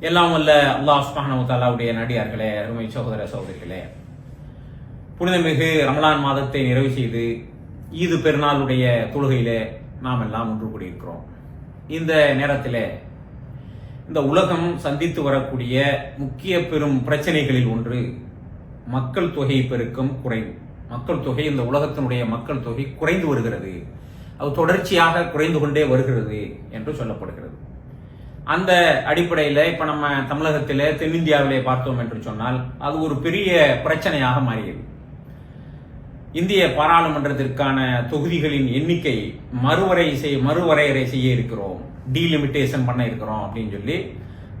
எல்லாம் வல்ல அல்லாஹ் சுப்ஹானஹு வ தஆலாவுடைய நடிகார்களே, அருமை சகோதர சகோதரிகளே, புனிதமிகு ரமலான் மாதத்தை நிறைவு செய்து ஈது பெருநாளுடைய தொழுகையிலே நாம் எல்லாம் ஒன்று கூடியிருக்கிறோம். இந்த நேரத்தில் இந்த உலகம் சந்தித்து வரக்கூடிய முக்கிய பெரும் பிரச்சனைகளில் ஒன்று மக்கள் தொகை பெருக்கம் குறைவு. மக்கள் தொகை, இந்த உலகத்தினுடைய மக்கள் தொகை குறைந்து வருகிறது, அது தொடர்ச்சியாக குறைந்து கொண்டே வருகிறது என்று சொல்லப்படுகிறது. அந்த அடிப்படையில் இப்ப நம்ம தமிழகத்திலே தென்னிந்தியாவிலே பார்த்தோம் என்று சொன்னால் அது ஒரு பெரிய பிரச்சனையாக மாறியது. இந்திய பாராளுமன்றத்திற்கான தொகுதிகளின் எண்ணிக்கை மறுவரையறை செய்ய இருக்கிறோம், டீலிமிட்டேஷன் பண்ண இருக்கிறோம் அப்படின்னு சொல்லி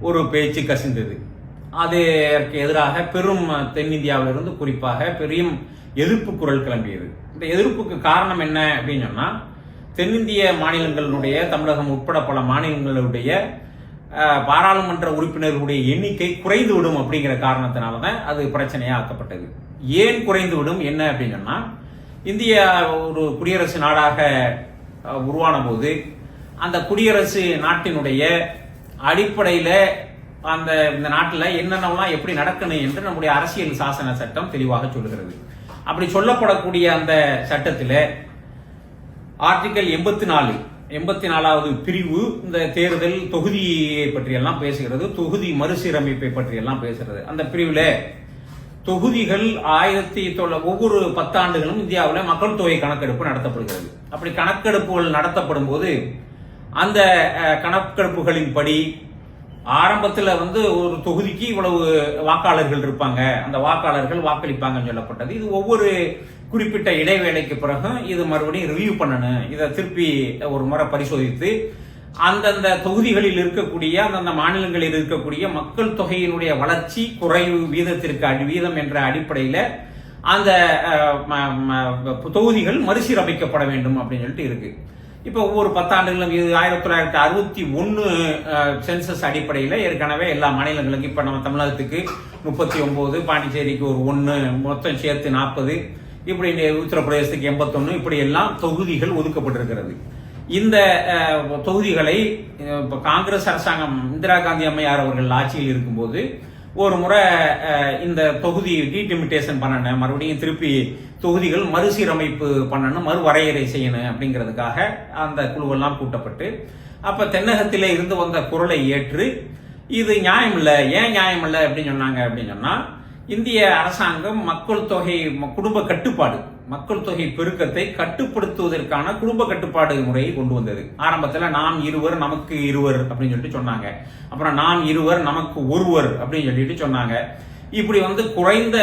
ஒரு பேச்சு கசிந்தது. அதற்கு எதிராக பெரும் தென்னிந்தியாவிலிருந்து குறிப்பாக பெரிய எதிர்ப்பு குரல் கிளம்பியது. இந்த எதிர்ப்புக்கு காரணம் என்ன அப்படின்னு சொன்னா, தென்னிந்திய மாநிலங்களுடைய, தமிழகம் உட்பட பல மாநிலங்களுடைய பாராளுமன்ற உறுப்பினர்களுடைய எண்ணிக்கை குறைந்து விடும் அப்படிங்கிற காரணத்தினாலதான் அது பிரச்சனையா ஆக்கப்பட்டது. ஏன் குறைந்து விடும் என்ன அப்படின்னு சொன்னா, இந்தியா ஒரு குடியரசு நாடாக உருவான போது அந்த குடியரசு நாட்டினுடைய அடிப்படையில இந்த நாட்டில் என்னென்னலாம் எப்படி நடக்கணும் என்று நம்முடைய அரசியல் சாசன சட்டம் தெளிவாக சொல்லுகிறது. அப்படி சொல்லப்படக்கூடிய அந்த சட்டத்தில் ஆர்டிகல் 84வது பிரிவு இந்த தேர்தல் தொகுதியை பற்றியெல்லாம் பேசுகிறது, தொகுதி மறுசீரமைப்பை பற்றியெல்லாம் பேசுகிறது. அந்த பிரிவுல தொகுதிகள் ஒவ்வொரு 10 ஆண்டுகளும் இந்தியாவில் மக்கள் தொகை கணக்கெடுப்பு நடத்தப்படுகிறது. அப்படி கணக்கெடுப்புகள் நடத்தப்படும் போது அந்த கணக்கெடுப்புகளின் படி ஆரம்பத்தில் ஒரு தொகுதிக்கு இவ்வளவு வாக்காளர்கள் இருப்பாங்க, அந்த வாக்காளர்கள் வாக்களிப்பாங்கன்னு சொல்லப்பட்டது. இது ஒவ்வொரு குறிப்பிட்ட இடைவேளைக்கு பிறகு இது மறுபடியும் ரிவ்யூ பண்ணணும், இதை திருப்பி ஒரு முறை பரிசோதித்து அந்தந்த தொகுதிகளில் இருக்கக்கூடிய அந்தந்த மாநிலங்களில் இருக்கக்கூடிய மக்கள் தொகையினுடைய வளர்ச்சி குறைவு வீதம் என்ற அடிப்படையில் அந்த தொகுதிகள் மறுசீரமைக்கப்பட வேண்டும் அப்படின்னு சொல்லிட்டு இருக்கு. இப்போ ஒவ்வொரு 10 ஆண்டுகளும், இது 1961 சென்சஸ் அடிப்படையில் ஏற்கனவே எல்லா மாநிலங்களுக்கும், இப்போ நம்ம தமிழகத்துக்கு 39, பாண்டிச்சேரிக்கு ஒரு 1, மொத்தம் சேர்த்து 40, இப்படி உத்தரப்பிரதேசத்துக்கு 81, இப்படி எல்லாம் தொகுதிகள் ஒதுக்கப்பட்டிருக்கிறது. இந்த தொகுதிகளை இப்போ காங்கிரஸ் அரசாங்கம், இந்திரா காந்தி அம்மையார் அவர்கள் ஆட்சியில் இருக்கும்போது ஒரு முறை இந்த தொகுதி டீலிமிட்டேஷன் பண்ணணும், மறுபடியும் திருப்பி தொகுதிகள் மறுசீரமைப்பு பண்ணணும், மறுவரையறை செய்யணும் அப்படிங்கிறதுக்காக அந்த குழுவெல்லாம் கூட்டப்பட்டு, அப்ப தென்னகத்திலே இருந்து வந்த குரலை ஏற்று இது நியாயம் இல்லை. ஏன் நியாயம் இல்லை அப்படின்னு சொன்னாங்க அப்படின்னு சொன்னா, இந்திய அரசாங்கம் மக்கள் தொகை குடும்ப கட்டுப்பாடு, மக்கள் தொகை பெருக்கத்தை கட்டுப்படுத்துவதற்கான குடும்ப கட்டுப்பாடு முறையை கொண்டு வந்தது. ஆரம்பத்தில் நாம் இருவர் நமக்கு இருவர் அப்படின்னு சொல்லிட்டு சொன்னாங்க, அப்புறம் நாம் இருவர் நமக்கு ஒருவர் அப்படின்னு சொல்லிட்டு சொன்னாங்க. இப்படி குறைந்த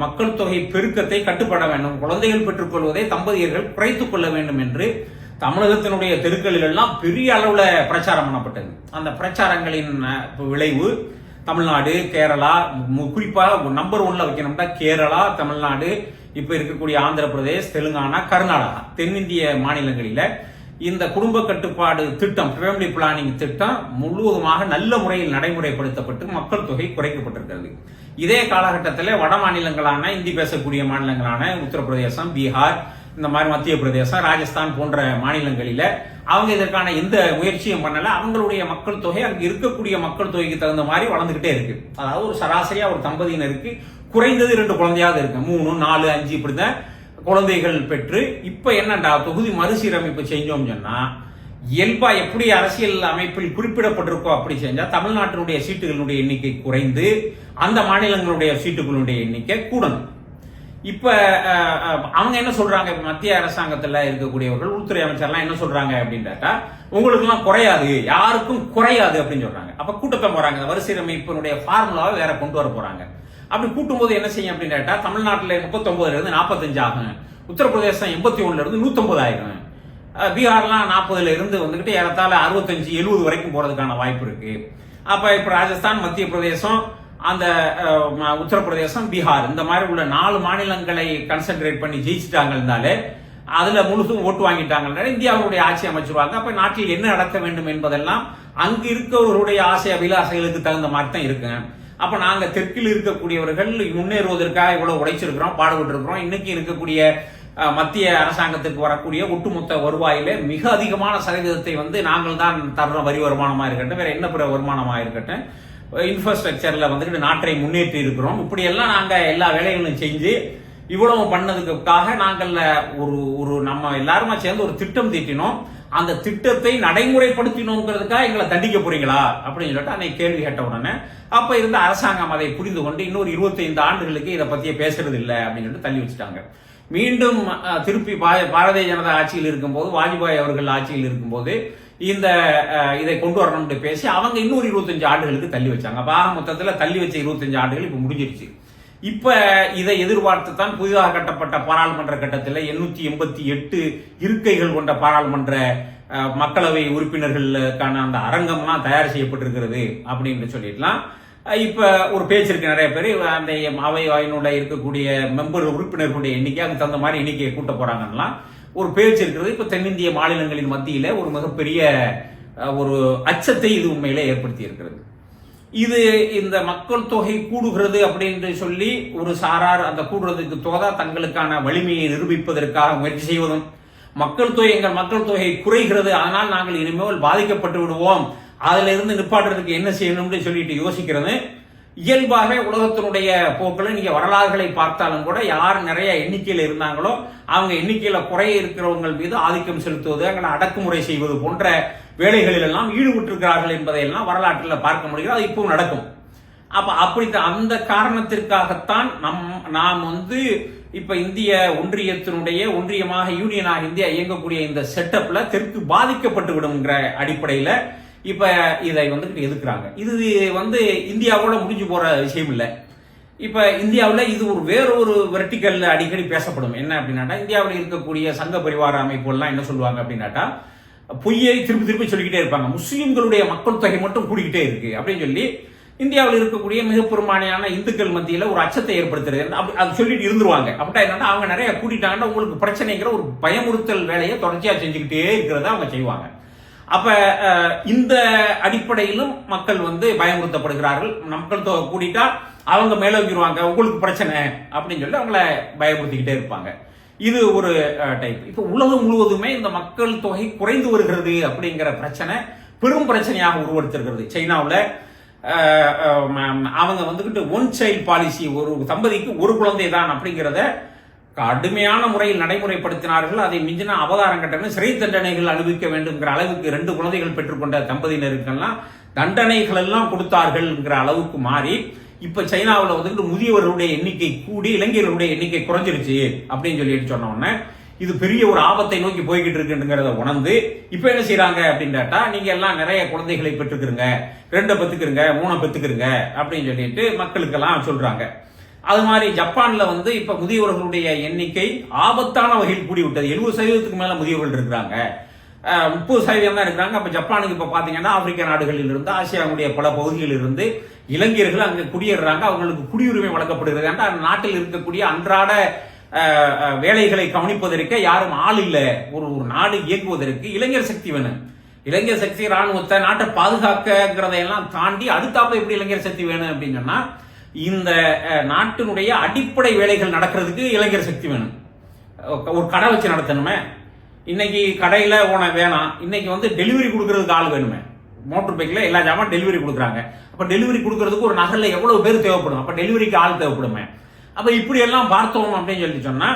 மக்கள் தொகை பெருக்கத்தை கட்டுப்பட வேண்டும், குழந்தைகள் பெற்றுக்கொள்வதை தம்பதியர்கள் குறைத்துக் கொள்ள வேண்டும் என்று தமிழகத்தினுடைய தெருக்களில் எல்லாம் பெரிய அளவுல பிரச்சாரம் பண்ணப்பட்டது. அந்த பிரச்சாரங்களின் விளைவு தமிழ்நாடு, கேரளா, குறிப்பாக நம்பர் 1ல வைக்கணும்னா கேரளா, தமிழ்நாடு, இப்ப இருக்கக்கூடிய ஆந்திர பிரதேஷ், தெலுங்கானா, கர்நாடகா, தென்னிந்திய மாநிலங்களில இந்த குடும்ப கட்டுப்பாடு திட்டம், ஃபேமிலி பிளானிங் திட்டம் முழுவதுமாக நல்ல முறையில் நடைமுறைப்படுத்தப்பட்டு மக்கள் தொகை குறைக்கப்பட்டிருக்கிறது. இதே காலகட்டத்தில் வட மாநிலங்களான, இந்தி பேசக்கூடிய மாநிலங்களான உத்தரப்பிரதேசம், பீகார், இந்த மாதிரி மத்திய பிரதேசம், ராஜஸ்தான் போன்ற மாநிலங்களில அவங்க இதற்கான எந்த முயற்சியும் பண்ணல. அவங்களுடைய மக்கள் தொகை அங்க இருக்கக்கூடிய மக்கள் தொகைக்கு தகுந்த மாதிரி வளர்ந்துகிட்டே இருக்கு. அதாவது ஒரு சராசரியா ஒரு தம்பதியினருக்கு குறைந்தது 2 குழந்தையாவது இருக்கு, 3, 4, 5 இப்படிதான் குழந்தைகள் பெற்று. இப்ப என்னண்டா, தொகுதி மறுசீரமைப்பு செஞ்சோம் சொன்னா, இயல்பா எப்படி அரசியல் அமைப்பில் குறிப்பிடப்பட்டிருக்கோ அப்படி செஞ்சா தமிழ்நாட்டினுடைய சீட்டுகளுடைய எண்ணிக்கை குறைந்து அந்த மாநிலங்களுடைய சீட்டுகளுடைய எண்ணிக்கை கூடணும். இப்ப அவங்க என்ன சொல்றாங்க, மத்திய அரசாங்கத்துல இருக்கக்கூடியவர்கள், உள்துறை அமைச்சர்லாம் என்ன சொல்றாங்க அப்படின்ட்டா, உங்களுக்கு எல்லாம் குறையாது, யாருக்கும் குறையாது அப்படின்னு சொல்றாங்க. அப்ப கூட்டத்தை போறாங்க, மறுசீரமைப்பினுடைய ஃபார்முலாவை வேற கொண்டு வர போறாங்க. அப்படி கூட்டும் போது என்ன செய்யும் அப்படின்னு கேட்டா, தமிழ்நாட்டில் 39ல இருந்து 45 ஆகும், உத்தரப்பிரதேசம் 81ல இருந்து 150 ஆயிரும், பீகார்லாம் 40ல இருந்து ஏறத்தாழ 65, 70 வரைக்கும் போறதுக்கான வாய்ப்பு இருக்கு. அப்ப இப்ப ராஜஸ்தான், மத்திய பிரதேசம், அந்த உத்தரப்பிரதேசம், பீகார், இந்த மாதிரி உள்ள 4 மாநிலங்களை கன்சென்ட்ரேட் பண்ணி ஜெயிச்சுட்டாங்கன்னாலே, அதுல முழுசும் ஓட்டு வாங்கிட்டாங்க, இந்தியாவுடைய ஆட்சி அமைச்சிருவாங்க. அப்ப நாட்டில் என்ன நடக்க வேண்டும் என்பதெல்லாம் அங்கு இருக்கவர்களுடைய ஆசை அபிலாசைகளுக்கு தகுந்த மாதிரி தான் இருக்கு. அப்ப நாங்க தெற்கில் இருக்கக்கூடியவர்கள் முன்னேறுவதற்காக இவ்வளவு உழைச்சிருக்கிறோம், பாடுபட்டு இருக்கிறோம். இன்னைக்கு இருக்கக்கூடிய மத்திய அரசாங்கத்துக்கு வரக்கூடிய ஒட்டுமொத்த வருவாயில மிக அதிகமான சதவீதத்தை நாங்கள் தான் தர்ற வரி வருமானமா இருக்கட்டும், வேற என்ன பிற வருமானமா இருக்கட்டும், இன்ஃப்ராஸ்ட்ரக்சர்ல வந்துட்டு நாட்டை முன்னேற்றி இருக்கிறோம். இப்படி எல்லாம் நாங்க எல்லா வேலைகளும் செஞ்சு இவ்வளவு பண்ணதுக்காக நாங்கள் ஒரு நம்ம எல்லாருமா சேர்ந்து ஒரு திட்டம் தீட்டினோம். அந்த திட்டத்தை நடைமுறைப்படுத்தினோங்கிறதுக்காக எங்களை தண்டிக்க போறீங்களா அப்படின்னு சொல்லிட்டு அன்னைக்கு கேள்வி கேட்ட உடனே அப்ப இருந்த அரசாங்கம் அதை புரிந்து கொண்டு இன்னொரு 25 ஆண்டுகளுக்கு இதை பத்தியே பேசுறது இல்லை அப்படின்னு சொல்லிட்டு தள்ளி வச்சுட்டாங்க. மீண்டும் திருப்பி பாரதிய ஜனதா ஆட்சியில் இருக்கும்போது, வாஜ்பாய் அவர்கள் ஆட்சியில் இருக்கும்போது இதை கொண்டு வரணும்னு பேசி அவங்க இன்னொரு 25 ஆண்டுகளுக்கு தள்ளி வச்சாங்க. அப்ப ஆக மொத்தத்தில் தள்ளி வச்ச 25 ஆண்டுகள் இப்ப முடிஞ்சிருச்சு. இப்ப இதை எதிர்பார்த்து தான் புதிதாக கட்டப்பட்ட பாராளுமன்ற கட்டத்தில் 888 இருக்கைகள் கொண்ட பாராளுமன்ற மக்களவை உறுப்பினர்களுக்கான அந்த அரங்கம்லாம் தயார் செய்யப்பட்டிருக்கிறது அப்படின்னு சொல்லிடலாம். இப்ப ஒரு பேச்சு இருக்கு, நிறைய பேர் அந்த அவையினுள்ள இருக்கக்கூடிய மெம்பர் உறுப்பினர்களுடைய எண்ணிக்கை அதுக்கு தகுந்த மாதிரி எண்ணிக்கையை கூட்ட போறாங்கன்னா ஒரு பேச்சு இருக்கிறது. இப்ப தென்னிந்திய மாநிலங்களின் மத்தியில ஒரு மிகப்பெரிய ஒரு அச்சத்தை இது உண்மையிலே ஏற்படுத்தி இருக்கிறது. இது இந்த மக்கள் தொகை கூடுகிறது அப்படின்னு சொல்லி ஒரு சாரார் அந்த கூடுறதுக்கு தோதா தங்களுக்கான வலிமையை நிரூபிப்பதற்காக முயற்சி செய்வதும், எங்கள் மக்கள் தொகை குறைகிறது அதனால் நாங்கள் இனிமேல் பாதிக்கப்பட்டு விடுவோம், அதுல இருந்து நிப்பாட்டுறதுக்கு என்ன செய்யணும்னு சொல்லிட்டு யோசிக்கிறது இயல்பாக உலகத்தினுடைய போக்களை நீங்க வரலாறுகளை பார்த்தாலும் கூட யார் நிறைய எண்ணிக்கையில் இருந்தாங்களோ அவங்க எண்ணிக்கையில குறைய இருக்கிறவங்க மீது ஆதிக்கம் செலுத்துவது, அங்கே அடக்குமுறை செய்வது போன்ற வேலைகளில் எல்லாம் ஈடுபட்டிருக்கிறார்கள் என்பதையெல்லாம் வரலாற்றில் பார்க்க முடிகிறது. அது இப்பவும் நடக்கும். அப்படித்தான் அந்த காரணத்திற்காகத்தான் நாம் இப்ப இந்திய ஒன்றியத்தினுடைய ஒன்றியமாக யூனியனாக இந்தியா இயங்கக்கூடிய இந்த செட்டப்ல தெற்கு பாதிக்கப்பட்டு விடுங்கிற அடிப்படையில இப்ப இதை எதிர்க்கிறாங்க. இது இந்தியாவோட முடிஞ்சு போற விஷயம் இல்லை. இப்ப இந்தியாவில் இது வேறொரு வெர்டிக்கல் அடிக்கடி பேசப்படும். என்ன அப்படின்னாட்டா, இந்தியாவில் இருக்கக்கூடிய சங்க பரிவார அமைப்புகள்லாம் என்ன சொல்லுவாங்க அப்படின்னாட்டா, பொய்யை திருப்பி சொல்லிக்கிட்டே இருப்பாங்க. முஸ்லிம்களுடைய மக்கள் தொகை மட்டும் கூடிக்கிட்டே இருக்கு அப்படின்னு சொல்லி இந்தியாவில் இருக்கக்கூடிய மிக பெரும்பான்மையான இந்துக்கள் மத்தியில ஒரு அச்சத்தை ஏற்படுத்துறது அது சொல்லிட்டு இருந்துருவாங்க. அப்படின்னா என்னன்னா, அவங்க நிறைய கூட்டிட்டாங்கன்னா உங்களுக்கு பிரச்சனைங்கிற ஒரு பயமுறுத்தல் வேலையை தொடர்ச்சியா செஞ்சுக்கிட்டே இருக்கிறத அவங்க செய்வாங்க. அப்ப இந்த அடிப்படையிலும் மக்கள் பயமுறுத்தப்படுகிறார்கள். மக்கள் தொகை கூட்டிட்டா அவங்க மேலோங்கிடுவாங்க, உங்களுக்கு பிரச்சனை அப்படின்னு சொல்லி அவங்கள பயமுறுத்திக்கிட்டே இருப்பாங்க. இது ஒரு டைப். இப்ப உலகம் முழுவதுமே இந்த மக்கள் தொகை குறைந்து வருகிறது அப்படிங்கிற பிரச்சனை பெரும் பிரச்சனையாக உருவெடுத்திருக்கிறது. சைனாவில் அவங்க ஒன் சைல்டு பாலிசி, ஒரு தம்பதிக்கு ஒரு குழந்தை தான் அப்படிங்கிறத கடுமையான முறையில் நடைமுறைப்படுத்தினார்கள். அதை மிஞ்சின அபகாரம் கட்டணும், சிறை தண்டனைகள் அனுபவிக்க வேண்டும்ங்கிற அளவுக்கு 2 குழந்தைகள் பெற்றுக்கொண்ட தம்பதியினருக்கெல்லாம் தண்டனைகள் எல்லாம் கொடுத்தார்கள்ங்கிற அளவுக்கு மாறி இப்ப சைனாவில் முதியவர்களுடைய எண்ணிக்கை கூடி இளைஞர்களுடைய எண்ணிக்கை குறைஞ்சிருச்சு அப்படின்னு சொல்லிட்டு சொன்ன உடனே இது பெரிய ஒரு ஆபத்தை நோக்கி போய்கிட்டு இருக்குங்கிறத உணர்ந்து இப்ப என்ன செய்யறாங்க அப்படின்னு கேட்டா, நீங்க எல்லாம் நிறைய குழந்தைகளை பெற்றுக்கிறங்க, 2 பெத்துக்கிறங்க, 3 பெத்துக்கிறங்க அப்படின்னு சொல்லிட்டு மக்களுக்கெல்லாம் சொல்றாங்க. அது மாதிரி ஜப்பான்ல இப்ப முதியவர்களுடைய எண்ணிக்கை ஆபத்தான வகையில் கூடி விட்டது. 70% மேல முதியவர்கள் இருக்கிறாங்க, 30% தான் இருக்கிறாங்க. அப்ப ஜப்பானுக்கு இப்ப பாத்தீங்கன்னா ஆப்பிரிக்க நாடுகளில் இருந்து ஆசியாவுடைய பல பகுதிகளில் இருந்து இளைஞர்கள் அங்க குடியேறாங்க. அவங்களுக்கு குடியுரிமை வழங்கப்படுகிறது. ஏன்னா நாட்டில் இருக்கக்கூடிய அன்றாட வேலைகளை கவனிப்பதற்கு யாரும் ஆள் இல்லை. ஒரு நாடு இயக்குவதற்கு இளைஞர் சக்தி வேணும். இளைஞர் சக்தி ராணுவத்தை நாட்டை பாதுகாக்கிறதையெல்லாம் தாண்டி அடுத்தாப்ப எப்படி இளைஞர் சக்தி வேணும் அப்படின்னு சொன்னா, இந்த நாட்டினுடைய அடிப்படை வேலைகள் நடக்கிறதுக்கு இளைஞர் சக்தி வேணும். ஒரு கடை வச்சு நடத்தணுமே, இன்னைக்கு கடையில வேணாம், இன்னைக்கு டெலிவரி கொடுக்கறதுக்கு ஆள் வேணுமே. மோட்டர் பைக்ல எல்லா ஜாமான் டெலிவரி கொடுக்குறாங்க. அப்ப டெலிவரி கொடுக்கறதுக்கு ஒரு நகர்ல எவ்வளவு பேர் தேவைப்படும், அப்ப டெலிவரிக்கு ஆள் தேவைப்படுமே. அப்ப இப்படி எல்லாம் பார்த்தோம் அப்படின்னு சொல்லி சொன்னா,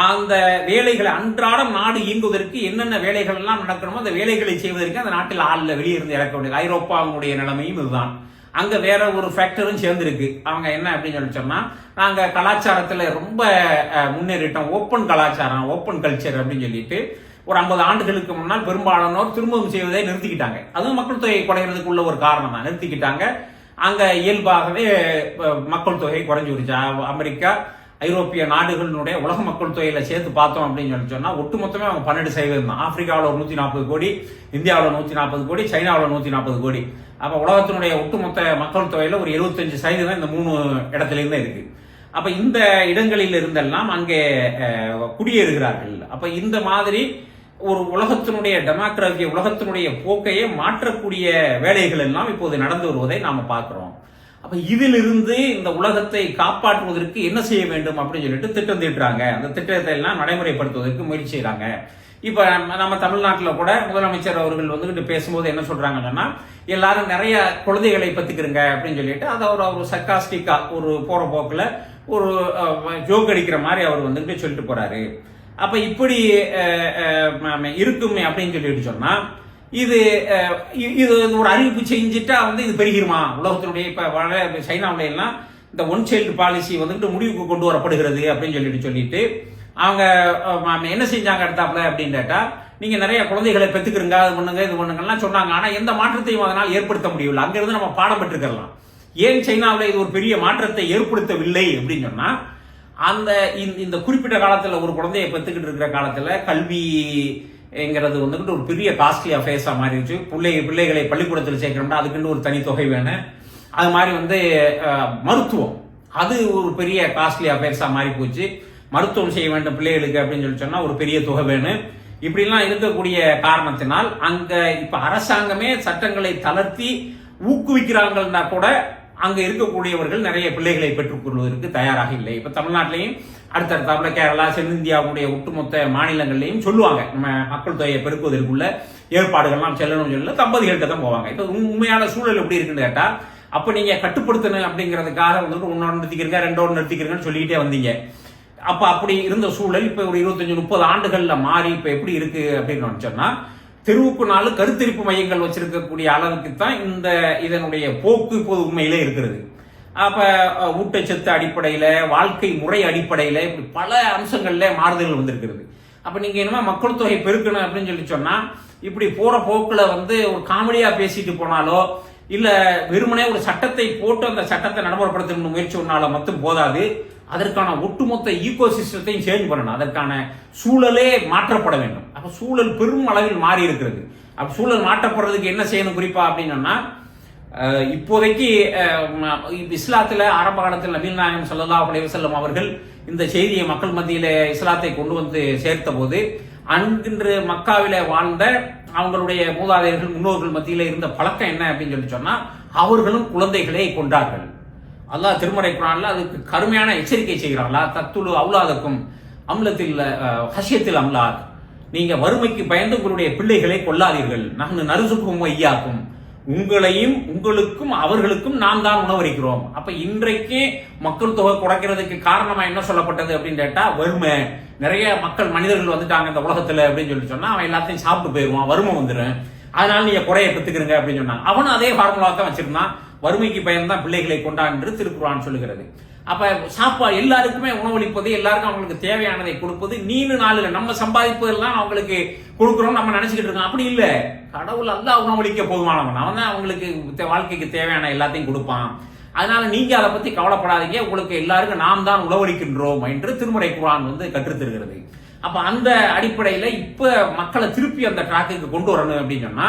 அந்த வேலைகளை அன்றாடம் நாடு இயங்குவதற்கு என்னென்ன வேலைகள் எல்லாம் நடக்கணுமோ அந்த வேலைகளை செய்வதற்கு அந்த நாட்டில் ஆள்ல வெளியே இருந்து இறக்க வேண்டியது. ஐரோப்பாவுடைய நிலைமையும் இதுதான். அங்க வேற ஒரு ஃபேக்டரும் சேர்ந்திருக்கு. அவங்க என்ன அப்படின்னு சொல்லி சொன்னா, நாங்க கலாச்சாரத்துல ரொம்ப முன்னேறிட்டோம், ஓப்பன் கலாச்சாரம், ஓப்பன் கல்ச்சர் அப்படின்னு சொல்லிட்டு ஒரு 50 ஆண்டுகளுக்கு முன்னால் பெரும்பாலானோர் திருமணம் செய்வதை நிறுத்திக்கிட்டாங்க. அதுவும் மக்கள் தொகை குறைகிறதுக்கு உள்ள ஒரு காரணம் தான், நிறுத்திக்கிட்டாங்க. அங்க இயல்பாகவே மக்கள் தொகை குறைஞ்சு வருச்சு. அமெரிக்கா, ஐரோப்பிய நாடுகளினுடைய உலக மக்கள் தொகையில சேர்த்து பார்த்தோம் அப்படின்னு சொன்னா ஒட்டுமொத்தமே அவங்க 12% தான். ஆப்பிரிக்காவில் 140 கோடி, இந்தியாவில் 140 கோடி, சைனாவில் 140 கோடி. அப்ப உலகத்தினுடைய ஒட்டுமொத்த மக்கள் தொகையில ஒரு 75% இந்த 3 இடத்துல இருந்து இருக்கு. அப்ப இந்த இடங்களில் இருந்தெல்லாம் அங்கே குடியேறுகிறார்கள். அப்ப இந்த மாதிரி ஒரு உலகத்தினுடைய டெமோக்ரஸி, உலகத்தினுடைய போக்கையை மாற்றக்கூடிய வேலைகள் எல்லாம் இப்போது நடந்து வருவதை நாம பார்க்கிறோம். அப்ப இதிலிருந்து இந்த உலகத்தை காப்பாற்றுவதற்கு என்ன செய்ய வேண்டும் அப்படின்னு சொல்லிட்டு திட்டம் தீட்டுறாங்க. அந்த திட்டத்தை எல்லாம் நடைமுறைப்படுத்துவதற்கு முயற்சி செய்யறாங்க. இப்ப நம்ம தமிழ்நாட்டில் கூட முதலமைச்சர் அவர்கள் வந்துகிட்டு பேசும்போது என்ன சொல்றாங்கன்னா, எல்லாரும் நிறைய குழந்தைகளை பத்துக்கிறங்க அப்படின்னு சொல்லிட்டு அதை ஒரு சர்க்காஸ்டிக்கா ஒரு போற போக்குல ஒரு ஜோக் அடிக்கிற மாதிரி அவர் வந்துகிட்டு சொல்லிட்டு போறாரு. அப்ப இப்படி இருக்குமே அப்படின்னு சொல்லிட்டு சொன்னா இது இது ஒரு அறிவிப்பு செஞ்சுட்டா இது பெருகிருமா உலகத்தினுடைய? இப்ப சைனாவுல எல்லாம் இந்த ஒன் சைல்டு பாலிசி வந்துட்டு முடிவுக்கு கொண்டு வரப்படுகிறது அப்படின்னு சொல்லிட்டு அவங்க என்ன செஞ்சாங்க அடுத்தாப்புல அப்படின்னு கேட்டா, நீங்க நிறைய குழந்தைகளை பெற்றுக்கிறங்க, அது பண்ணுங்க இது பண்ணுங்கலாம் சொன்னாங்க. ஆனா எந்த மாற்றத்தையும் அதனால் ஏற்படுத்த முடியவில்லை. அங்கிருந்து நம்ம பாடம் பெற்றுக்கலாம். ஏன் சைனாவில் இது ஒரு பெரிய மாற்றத்தை ஏற்படுத்தவில்லை அப்படின்னு சொன்னா, இந்த குறிப்பிட்ட காலத்துல ஒரு குழந்தையை பெற்றுக்கிட்டு இருக்கிற காலத்துல கல்விங்கிறது வந்துட்டு ஒரு பெரிய காஸ்ட்லி அஃபேர்ஸா மாறிடுச்சு. பிள்ளைகளை பள்ளிக்கூடத்தில் சேர்க்கணும்னா அதுக்குன்னு ஒரு தனித்தொகை வேணும். அது மாதிரி மருத்துவம் அது ஒரு பெரிய காஸ்ட்லி அஃபேர்ஸா மாறி போச்சு. மருத்துவம் செய்ய வேண்டும் பிள்ளைகளுக்கு அப்படின்னு சொன்னா ஒரு பெரிய தொகை வேணும். இப்படிலாம் இருக்கக்கூடிய காரணத்தினால் அங்க இப்ப அரசாங்கமே சட்டங்களை தளர்த்தி ஊக்குவிக்கிறாங்கன்னா கூட அங்க இருக்கக்கூடியவர்கள் நிறைய பிள்ளைகளை பெற்றுக் கொள்வதற்கு தயாராக இல்லை. இப்ப தமிழ்நாட்டிலையும் அடுத்தடுத்தாப்புல கேரளா, தென்னிந்தியாவுடைய ஒட்டுமொத்த மாநிலங்கள்லையும் சொல்லுவாங்க, நம்ம மக்கள் தொகையை பெருக்குவதற்குள்ள ஏற்பாடுகள்லாம் செல்லணும்னு சொல்ல தம்பதிகள்கிட்ட தான் போவாங்க. இப்ப உண்மையான சூழல் எப்படி இருக்குன்னு கேட்டா, அப்ப நீங்க கட்டுப்படுத்தணும் அப்படிங்கிறதுக்காக ஒன்னொன்று நிறுத்திக்கிறீங்க, ரெண்டோடு நிறுத்திக்கிறீங்கன்னு சொல்லிக்கிட்டே வந்தீங்க. அப்ப அப்படி இருந்த சூழல் இப்ப ஒரு 25-30 ஆண்டுகள்ல மாறி இப்ப எப்படி இருக்கு அப்படின்னு சொன்னா, தெருவுக்கு 4 கருத்தரிப்பு மையங்கள் வச்சிருக்கக்கூடிய அளவுக்கு தான் இதனுடைய போக்கு இப்போது உண்மையிலே இருக்கிறது. அப்ப ஊட்டச்சத்து அடிப்படையில, வாழ்க்கை முறை அடிப்படையில இப்படி பல அம்சங்கள்ல மாறுதல்கள் வந்திருக்கிறது. அப்ப நீங்க என்னமா மக்கள் தொகை பெருக்கணும் அப்படின்னு சொன்னா, இப்படி போற போக்குல ஒரு காமெடியா பேசிட்டு போனாலோ இல்ல வெறுமனே ஒரு சட்டத்தை போட்டு அந்த சட்டத்தை நடைமுறைப்படுத்தணும் முயற்சி பண்ணாலும் மட்டும் போதாது. அதற்கான ஒட்டுமொத்த ஈகோ சிஸ்டத்தையும் சேஞ்ச் பண்ணணும். அதற்கான சூழலே மாற்றப்பட வேண்டும். அப்ப சூழல் பெரும் அளவில் மாறி இருக்கிறது. அப்ப சூழல் மாற்றப்படுறதுக்கு என்ன செய்யணும் குறிப்பா அப்படின்னா, இப்போதைக்கு இஸ்லாத்துல ஆரம்ப காலத்தில் நபிகள் நாயகம் ஸல்லல்லாஹு அலைஹி வஸல்லம் அவர்கள் இந்த செய்தியை மக்கள் மத்தியில இஸ்லாத்தை கொண்டு வந்து சேர்த்த போது, அன்று மக்காவில வாழ்ந்த அவங்களுடைய மூதாதையர்கள் முன்னோர்கள் மத்தியில இருந்த பழக்கம் என்ன அப்படின்னு சொன்னா, அவர்களும் குழந்தைகளை கொண்டார்கள். அல்லாஹ் திருமறை குர்ஆன்ல அதுக்கு கடுமையான எச்சரிக்கை செய்கிறான். லா தக்துலு அவுலாதக்கும் அம்லத்தில் ஹஷ்யத்தில் அம்லாத், நீங்க வறுமைக்கு பயந்து உங்களுடைய பிள்ளைகளை கொல்லாதீர்கள். நஹ்னு நர்சுக்கும் வையாக்கும், உங்களையும் உங்களுக்கும் அவர்களுக்கும் நாம் தான் உணவளிக்கிறோம். அப்ப இன்றைக்கு மக்கள் தொகை குறைக்கிறதுக்கு காரணமா என்ன சொல்லப்பட்டது அப்படின்னு கேட்டா, வறுமை. நிறைய மனிதர்கள் வந்துட்டாங்க இந்த உலகத்துல அப்படின்னு சொன்னா அவன் எல்லாத்தையும் சாப்பிட்டு போயிருவான், வறுமை வந்துடும், அதனால நீங்க குறைய பெற்றுக்கிறங்க அப்படின்னு சொன்னாங்க. அவனும் அதே ஃபார்முலா தான் வச்சிருந்தான், வறுமைக்கு பயன்தான் பிள்ளைகளை கொண்டான் என்று திருக்குர்ஆன் சொல்லுகிறது. அப்ப சாப்பாடு எல்லாருக்குமே உணவளிப்பது, எல்லாருக்கும் அவங்களுக்கு தேவையானதை கொடுப்பது, நீனு நாளில் நம்ம சம்பாதிப்பதெல்லாம் அவங்களுக்கு கொடுக்குறோம் நம்ம நினைச்சுக்கிட்டு இருக்கோம். அப்படி இல்ல, கடவுள் அல்லாஹ் உணவளிக்க போதுமானவன். அவன் தான் அவங்களுக்கு வாழ்க்கைக்கு தேவையான எல்லாத்தையும் கொடுப்பான். அதனால நீங்க அதை பத்தி கவலைப்படாதீங்க, உங்களுக்கு எல்லாருக்கும் நாம் தான் உணவளிக்கின்றோம் என்று திருமறை குர்ஆன் கற்றுத்தருகிறது. அப்ப அந்த அடிப்படையில இப்ப மக்களை திருப்பி அந்த டிராக்குக்கு கொண்டு வரணும் அப்படின்னு சொன்னா,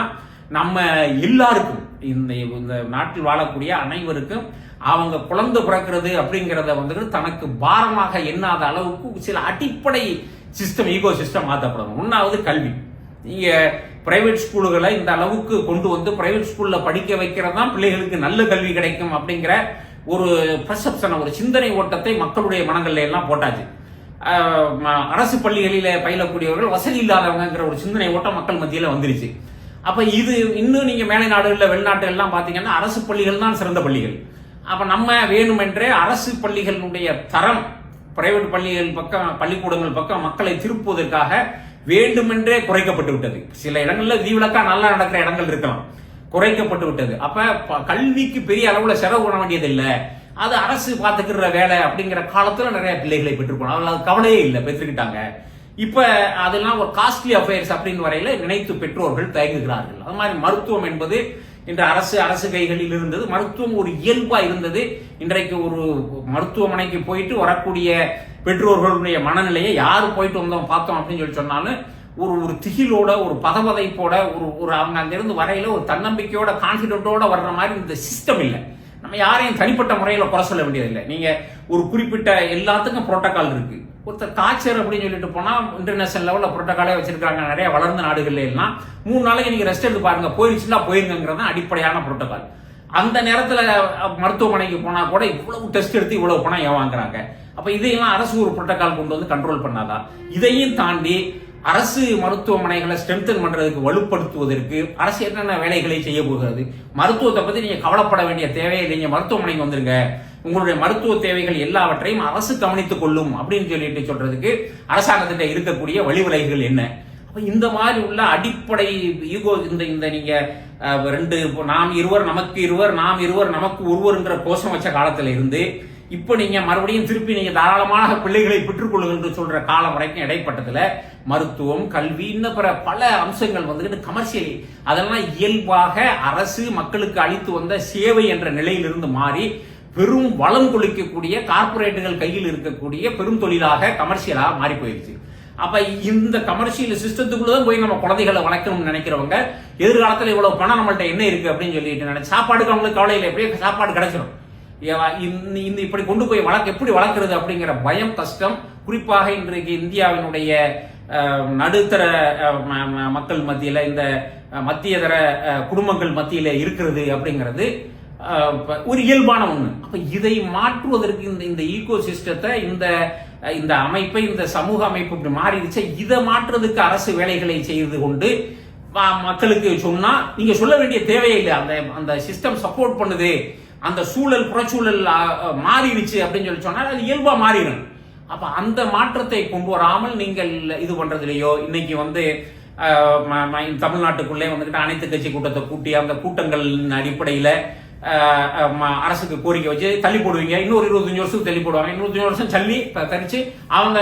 நம்ம எல்லாருக்கும் இந்த நாட்டில் வாழக்கூடிய அனைவருக்கும் அவங்க குழந்தை பிறக்கிறது அப்படிங்கிறத தனக்கு பாரமாக எண்ணாத அளவுக்கு சில அடிப்படை சிஸ்டம், ஈகோ சிஸ்டம் மாற்றப்படணும். ஒன்னாவது கல்வி. நீங்க பிரைவேட் ஸ்கூலுகளை இந்த அளவுக்கு கொண்டு வந்து பிரைவேட் ஸ்கூல்ல படிக்க வைக்கிறது தான் பிள்ளைகளுக்கு நல்ல கல்வி கிடைக்கும் அப்படிங்கிற ஒரு பர்செப்ஷன், ஒரு சிந்தனை ஓட்டத்தை மக்களுடைய மனங்கள்ல எல்லாம் போட்டாச்சு. அரசு பள்ளிகளில பயிலக்கூடியவர்கள் வசதி இல்லாதவங்கிற ஒரு சிந்தனை ஓட்டம் மக்கள் மத்தியில வந்துருச்சு. அப்ப இது இன்னும் நீங்க மேலை நாடுகள்ல வெளிநாட்டுகள் எல்லாம் பாத்தீங்கன்னா அரசு பள்ளிகள் தான் சிறந்த பள்ளிகள். அப்ப நம்ம வேணுமென்றே அரசு பள்ளிகளுடைய தரம் பிரைவேட் பள்ளிகள் பக்கம், பள்ளிக்கூடங்கள் பக்கம் மக்களை திருப்புவதற்காக வேண்டுமென்றே குறைக்கப்பட்டு விட்டது. சில இடங்கள்ல விதிவிலக்கா நல்லா நடக்கிற இடங்கள் இருக்கலாம், குறைக்கப்பட்டு விட்டது. அப்ப கல்விக்கு பெரிய அளவுல செலவு பண்ண வேண்டியது இல்லை, அது அரசு பாத்துக்கிற வேலை அப்படிங்கிற காலத்துல நிறைய பிள்ளைகளை பெற்றுக்கணும். அவர்கள் அது கவலையே இல்லை, பெற்றுக்கிட்டாங்க. இப்ப அதெல்லாம் ஒரு காஸ்ட்லி அஃபேர்ஸ் அப்படின்னு வரையில நினைத்து பெற்றோர்கள் தயங்குகிறார்கள். அது மாதிரி மருத்துவம் என்பது இன்று அரசு கைகளில் இருந்தது. மருத்துவம் ஒரு இயல்பா இருந்தது. இன்றைக்கு ஒரு மருத்துவமனைக்கு போயிட்டு வரக்கூடிய பெற்றோர்களுடைய மனநிலையை யாரு போயிட்டு வந்தோம் பார்த்தோம் அப்படின்னு சொன்னாலும் ஒரு திகிலோட, ஒரு பதவதைப்போட, ஒரு அவங்க அங்கிருந்து வரையில ஒரு தன்னம்பிக்கையோட, கான்பிடென்ட்டோட வர்ற மாதிரி இந்த சிஸ்டம் இல்லை. நம்ம யாரையும் தனிப்பட்ட முறையில குறை சொல்ல வேண்டியதில்லை. நீங்க ஒரு குறிப்பிட்ட எல்லாத்துக்கும் புரோட்டோகால் இருக்கு. ஒருத்தர் காய்ச்சல் அப்படின்னு சொல்லிட்டு போனா இன்டர்நேஷனல் லெவல்ல புரோட்டோகாலே வச்சிருக்காங்க நிறைய வளர்ந்த நாடுகள்ல எல்லாம். 3 நாளைக்கு நீங்க ரெஸ்ட் எடுத்து பாருங்க, போயிருச்சுன்னா போயிருங்கிறது அடிப்படையான புரோட்டோகால். அந்த நேரத்துல மருத்துவமனைக்கு போனா கூட இவ்வளவு டெஸ்ட் எடுத்து இவ்வளவு பணம் ஏன் வாங்குறாங்க? அப்ப இதையெல்லாம் அரசு ஒரு புரோட்டோகால் கொண்டு வந்து கண்ட்ரோல் பண்ணாதா? இதையும் தாண்டி அரசு மருத்துவமனைகளை ஸ்ட்ரென்தன் பண்றதுக்கு வலுப்படுத்துவதற்கு அரசு என்னென்ன வேலைகளை செய்ய போகிறது? மருத்துவத்தை பத்தி நீங்க கவலைப்பட வேண்டிய தேவையில்லை, நீங்க மருத்துவமனைக்கு வந்துருங்க, உங்களுடைய மருத்துவ தேவைகள் எல்லாவற்றையும் அரசு கவனித்துக் கொள்ளும் அப்படின்னு சொல்லிட்டு சொல்றதுக்கு அரசாங்கத்திட்ட இருக்கக்கூடிய வழிவகைகள் என்ன? அப்ப இந்த மாதிரி உள்ள அடிப்படை ஈகோ, இந்த நீங்க நாம் இருவர் நமக்கு இருவர், நாம் இருவர் நமக்கு ஒருவர்ங்கிற கோஷம் வச்ச காலத்துல இருந்து இப்ப நீங்க மறுபடியும் திருப்பி நீங்க தாராளமாக பிள்ளைகளை பெற்றுக்கொள்ளுங்க என்று சொல்ற காலம் வரைக்கும் இடைப்பட்டதுல மருத்துவம், கல்வி, இன்னும் பல அம்சங்கள் வந்துட்டு கமர்ஷியலி அதெல்லாம் இயல்பாக அரசு மக்களுக்கு அளித்து வந்த சேவை என்ற நிலையிலிருந்து மாறி பெரும் வளம் கொளிக்கக்கூடிய கார்பரேட்டுகள் கையில் இருக்கக்கூடிய பெரும் தொழிலாக கமர்ஷியலாக மாறி போயிருச்சு. அப்ப இந்த கமர்ஷியல் சிஸ்டத்துக்குள்ளதான் போய் நம்ம குழந்தைகளை வளர்க்கணும்னு நினைக்கிறவங்க எதிர்காலத்தில் இவ்வளவு பணம் நம்மள்ட்ட என்ன இருக்கு அப்படின்னு சொல்லிட்டு நினைச்சு சாப்பாடுக்கு அவங்களுக்கு கவலையில் எப்படியே சாப்பாடு கிடைச்சிடும், இப்படி கொண்டு போய் எப்படி வளர்க்கிறது அப்படிங்கிற பயம், கஷ்டம் குறிப்பாக இன்றைக்கு இந்தியாவினுடைய நடுத்தர மக்கள் மத்தியில, இந்த மத்தியதர குடும்பங்கள் மத்தியில இருக்கிறது அப்படிங்கிறது ஒரு இயல்பான ஒண்ணு. அப்ப இதை மாற்றுவதற்கு இந்த ஈகோ சிஸ்டத்தை, இந்த அமைப்பை, இந்த சமூக அமைப்பு இப்படி மாறிடுச்சு, இதை மாற்றுறதுக்கு அரசு வேலைகளை செய்து கொண்டு மக்களுக்கு சொன்னா நீங்க சொல்ல வேண்டிய தேவையில்லை. அந்த சிஸ்டம் சப்போர்ட் பண்ணுது, அந்த சூழல் புறச்சூழல் மாறிடுச்சு அப்படின்னு சொல்லி சொன்னால் அது இயல்பா மாறிடும். அப்ப அந்த மாற்றத்தை கொண்டு வராமல் நீங்கள் இது பண்றதுலையோ, இன்னைக்கு தமிழ்நாட்டுக்குள்ளே வந்துகிட்டு அனைத்து கட்சி கூட்டத்தை கூட்டி அந்த கூட்டங்களின் அடிப்படையில அரசுக்கு கோரிக்கை வச்சு தள்ளி போடுவீங்க, இன்னொரு 25 வருஷத்துக்கு தள்ளி போடுவாங்க, 25 வருஷம் தள்ளி தரிச்சு அவங்க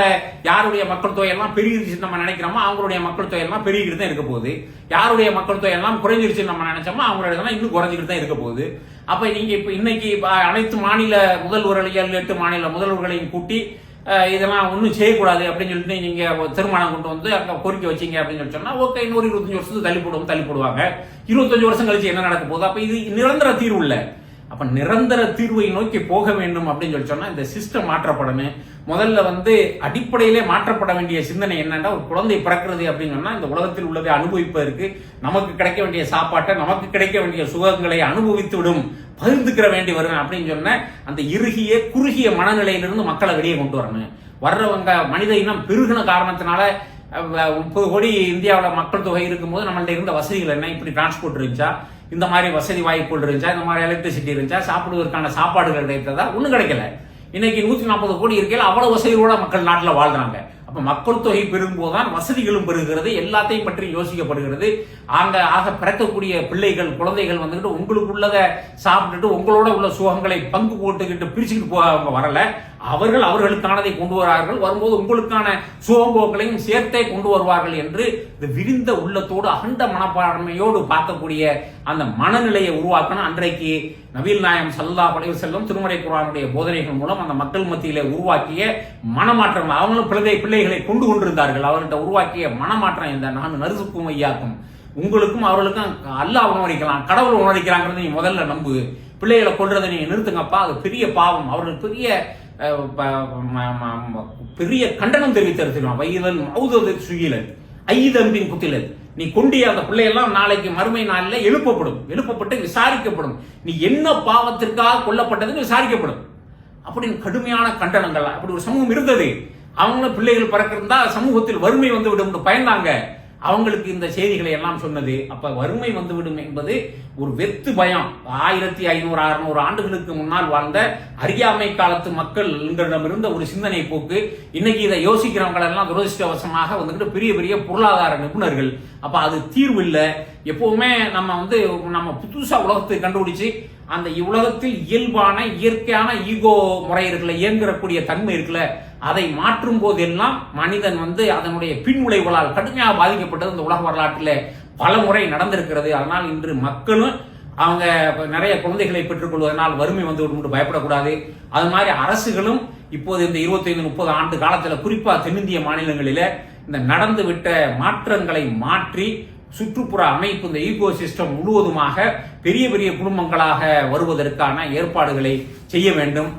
யாருடைய மக்கள் தொகை எல்லாம் பெருகிருச்சு நம்ம நினைக்கிறோமோ அவங்களுடைய மக்கள் தொகை எல்லாம் பெருகிட்டு தான் இருக்க போகுது, யாருடைய மக்கள் தொகை எல்லாம் குறைஞ்சிருச்சு நம்ம நினைச்சோமோ அவங்களுடைய இன்னும் குறைஞ்சிக்கிட்டு தான் இருக்க போகுது. அப்ப நீங்க இப்ப இன்னைக்கு அனைத்து மாநில முதல்வர்கள் 7-8 மாநில முதல்வர்களையும் கூட்டி இதெல்லாம் ஒன்றும் செய்யக்கூடாது அப்படின்னு சொல்லிட்டு நீங்க தீர்மானம் கொண்டு வந்து அங்க கோரிக்கை வச்சீங்க அப்படின்னு சொல்லி சொன்னா ஓகே, இன்னொரு 25 வருஷத்துக்கு தள்ளி போடுவாங்க. 25 வருஷம் கழிச்சு என்ன நடக்க போகுது? அப்ப இது நிரந்தர தீர்வு இல்ல. அப்ப நிரந்தர தீர்வை நோக்கி போக வேண்டும் அப்படின்னு சொல்லி சொன்னா இந்த சிஸ்டம் மாற்றப்படணும். முதல்ல அடிப்படையிலே மாற்றப்பட வேண்டிய சிந்தனை என்னன்னா, ஒரு குழந்தை பிறக்கிறது அப்படின்னு சொன்னா இந்த உலகத்தில் உள்ளதை அனுபவிப்பதற்கு, நமக்கு கிடைக்க வேண்டிய சாப்பாட்டை, நமக்கு கிடைக்க வேண்டிய சுகங்களை அனுபவித்து விடும், பகிர்ந்துக்கிற வேண்டி வரும் அப்படின்னு சொன்ன அந்த குறுகிய மனநிலையிலிருந்து மக்களை வெளியே கொண்டு வரணும். வர்றவங்க மனித இனம் பெருகின காரணத்தினால 30 கோடி இந்தியாவில் மக்கள் தொகை இருக்கும்போது நம்மள்ட்ட இருந்த வசதிகள் என்ன? இப்படி டிரான்ஸ்போர்ட் இருந்துச்சா, இந்த மாதிரி வசதி வாய்ப்புகள் இருந்துச்சா, இந்த மாதிரி எலக்ட்ரிசிட்டி இருந்துச்சா, சாப்பிடுவதற்கான சாப்பாடுகள் கிடைத்ததா? ஒன்றும் கிடைக்கல. இன்னைக்கு 140 கோடி இருக்கையில் அவ்வளவு வசதிகளோட மக்கள் நாட்டில் வாழ்றாங்க. அப்ப மக்கள் தொகை பெருகும் போதுதான் வசதிகளும் பெருகிறது, எல்லாத்தையும் பற்றி யோசிக்கப்படுகிறது. ஆக பிறக்கக்கூடிய பிள்ளைகள், குழந்தைகள் உங்களுக்கு உள்ளதை சாப்பிட்டுட்டு உங்களோட உள்ள சுகங்களை பங்கு போட்டுக்கிட்டு பிரிச்சுக்கிட்டு போக வரல, அவர்களுக்கானதை கொண்டு வருவார்கள். வரும்போது உங்களுக்கான சுகம்போகங்களையும் சேர்த்தே கொண்டு வருவார்கள் என்று இந்த விரிந்த உள்ளத்தோடு அகண்ட மனப்பான்மையோடு பார்க்கக்கூடிய அந்த மனநிலையை உருவாக்கணும். அன்றைக்கு நபிகள் நாயகம் ஸல்லல்லாஹு அலைஹி வஸல்லம் திருமறை குர்ஆனுடைய போதனைகள் மூலம் அந்த மக்கள் மத்தியிலே உருவாக்கிய மனமாற்றம், அவங்களும் பிள்ளைகளை கொண்டு கொண்டிருந்தார்கள். அவர்கிட்ட உருவாக்கிய மனமாற்றம் இந்த நான் நறுசுக்கும் ஐயாக்கும், உங்களுக்கும் அவர்களுக்கும் அல்லாஹ் உணவளிக்கலாம், கடவுள் உணவளிக்கிறாங்கிறது நீங்க முதல்ல நம்பு, பிள்ளைகளை கொள்றதை நீங்க நிறுத்துங்கப்பா, அது பெரிய பாவம். அவர்கள் பெரிய கண்டனம் தெரிவித்திருக்கிறான். வைதல் மௌதது சுயிலன் ஐதம்பின் குத்திலன், நீ கொண்டிய அந்த பிள்ளையெல்லாம் நாளைக்கு மறுமை நாளில் எழுப்பப்பட்டு விசாரிக்கப்படும், நீ என்ன பாவத்திற்காக கொல்லப்பட்டதுன்னு விசாரிக்கப்படும் அப்படின்னு கடுமையான கண்டனங்கள். அப்படி ஒரு சமூகம் இருந்தது. அவங்களும் பிள்ளைகள் பிறக்கிறதா சமூகத்தில் வறுமை வந்து விடும் பயந்தாங்க. அவங்களுக்கு இந்த செய்திகளை எல்லாம் சொன்னது. அப்ப வறுமை வந்துவிடும் என்பது ஒரு வெத்து பயம். 1500-600 ஆண்டுகளுக்கு முன்னால் வாழ்ந்த அறியாமை காலத்து மக்கள் இருந்த ஒரு சிந்தனை போக்கு. இன்னைக்கு இதை யோசிக்கிறவங்க எல்லாம் துரதிருஷ்டவசமாக பெரிய பெரிய பொருளாதார நிபுணர்கள். அப்ப அது தீர்வு இல்லை. எப்பவுமே நம்ம புதுசா உலகத்தை கண்டுபிடிச்சு அந்த உலகத்தில் இயல்பான இயற்கையான ஈகோ முறை இருக்குல்ல, இயங்கக்கூடிய தன்மை இருக்குல்ல, அதை மாற்றும் போதெல்லாம் மனிதன் அதனுடைய பின்விளைவுகளால் கடுமையாக பாதிக்கப்பட்டது இந்த உலக வரலாற்றில் பல முறை நடந்திருக்கிறது. அதனால் இன்று மக்களும் அவங்க நிறைய குழந்தைகளை பெற்றுக் கொள்வதனால் வறுமை வந்து பயப்படக்கூடாது. அது மாதிரி அரசுகளும் இப்போது இந்த 25-30 ஆண்டு காலத்தில் குறிப்பா தென்னிந்திய மாநிலங்களில இந்த நடந்து விட்ட மாற்றங்களை மாற்றி சுற்றுப்புற அமைப்பு, இந்த ஈகோ சிஸ்டம் முழுவதுமாக பெரிய பெரிய குடும்பங்களாக வருவதற்கான ஏற்பாடுகளை செய்ய வேண்டும்.